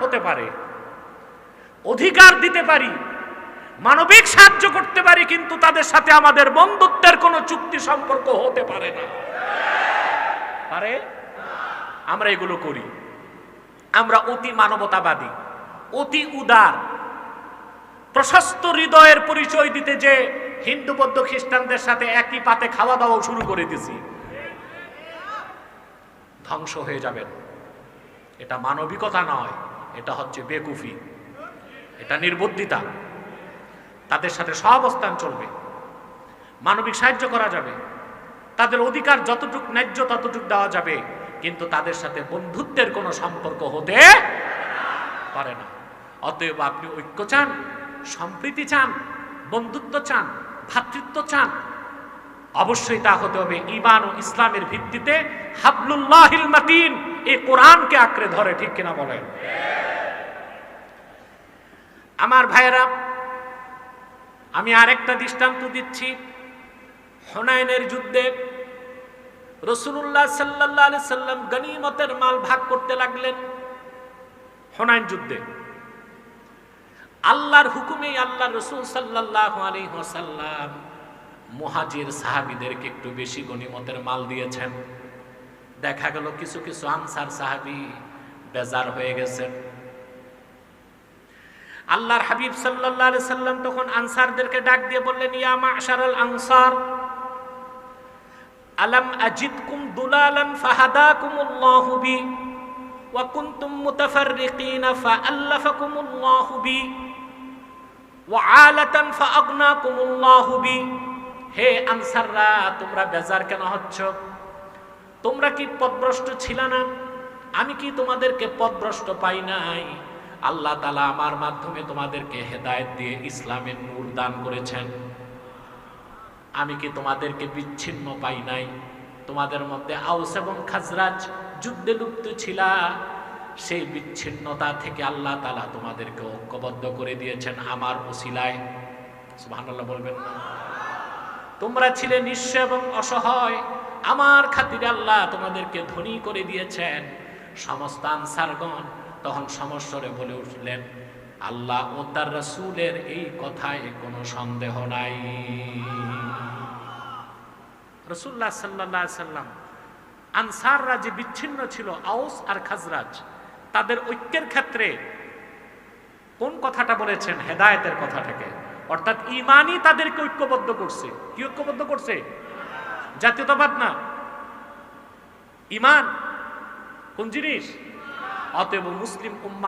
হতে পারে, অধিকার দিতে পারি, মানবিক সাহায্য করতে পারি, কিন্তু তাদের সাথে আমাদের বন্ধুত্বের কোনো চুক্তি সম্পর্ক হতে পারে না। পারে? আমরা এগুলো করি। আমরা অতি মানবতাবাদী, অতি উদার, প্রশস্ত হৃদয়ের পরিচয় দিতে যে হিন্দু বৌদ্ধ খ্রিস্টানদের সাথে একই পাতে খাওয়া দাওয়া শুরু করে দিয়েছি। ধ্বংস হয়ে যাবেন। এটা মানবিকতা নয়, এটা হচ্ছে বেকুফি, এটা নির্বুদ্ধিতা। তাদের সাথে সহাবস্থান চলবে, মানবিক সাহায্য করা যাবে, তাদের অধিকার যতটুক ন্যায্য ততটুক দেওয়া যাবে, কিন্তু তাদের সাথে বন্ধুত্বের কোনো সম্পর্ক হতে পারে না। অতএব আপনি ঐক্য চান, সম্প্রীতি চান, বন্ধুত্ব চান, ভ্রাতৃত্ব চান, অবশ্যই তা হতে হবে ঈমান ও ইসলামের ভিত্তিতে, হাবলুল্লাহিল মাতিন, এই কোরআনকে আঁকড়ে ধরে। ঠিক কিনা বলেন? আমার ভাইয়েরা, আমি আরেকটা দৃষ্টান্ত দিচ্ছি। হুনাইনের যুদ্ধে রাসূলুল্লাহ সাল্লাল্লাহু আলাইহি সাল্লাম গনিমতের মাল ভাগ করতে লাগলেন। হুনাইন যুদ্ধে আল্লাহর হুকুমে আল্লাহর রাসূল সাল্লাল্লাহু আলাইহি ওয়াসাল্লাম মুহাজির সাহাবীদেরকে একটু বেশি গনিমতের মাল দিয়েছেন। দেখা গেল কিছু কিছু আনসার সাহাবী বেজার হয়ে গেছেন। আল্লাহর হাবিব সাল্লাল্লাহু আলাইহি সাল্লাম তখন আনসারদেরকে ডাক দিয়ে বললেন, ইয়া মা'শারাল আনসার, আলাম আজিদকুম দুলালান ফাহাদাকুমুল্লাহু বি ওয়া কুনতুম মুতাফাররিকিনা ফাআল্লাফাকুমুল্লাহু বি ওয়া আলাতান ফাআগনাকুমুল্লাহু বি। হে আনসাররা, তোমরা বেজার কেন হচ্ছ? তোমরা কি পথভ্রষ্ট ছিল না? আমি কি তোমাদেরকে পথভ্রষ্ট পাই নাই? আল্লাহ তাআলা আমার মাধ্যমে তোমাদেরকে হেদায়েত দিয়ে ইসলামের নূর দান করেছেন। আমি কি তোমাদেরকে বিচ্ছিন্ন পাই নাই? তোমাদের মধ্যে আউস এবং খাজরাজ যুদ্ধে লিপ্ত ছিল, সেই বিচ্ছিন্নতা থেকে আল্লাহ তাআলা তোমাদেরকে ঐক্যবদ্ধ করে দিয়েছেন আমার ওসিলায়। সুবহানাল্লাহ বলবেন না? তোমরা ছিলে নিঃস্ব এবং অসহায়, আমার খাতিরে আল্লাহ তোমাদেরকে ধনী করে দিয়েছেন। সমস্ত আনসারগণ তখন সমস্বরে বলে উঠলেন, আল্লাহ ও তার রাসূলের এই কথায় কোনো সন্দেহ নাই। রাসূলুল্লাহ সাল্লাল্লাহু আলাইহি সাল্লাম আনসাররা যে বিচ্ছিন্ন ছিল, আউস আর খাজরাজ, তাদের ঐক্যের ক্ষেত্রে কোন কথাটা বলেছেন? হেদায়েতের কথাটাকে, অর্থাৎ ঈমানই তাদেরকে ঐক্যবদ্ধ করছে। কি ঐক্যবদ্ধ করছে? জাতীয়তাবাদ না, ঈমান। কোন জিনিস? অতএব মুসলিম উম্মাহ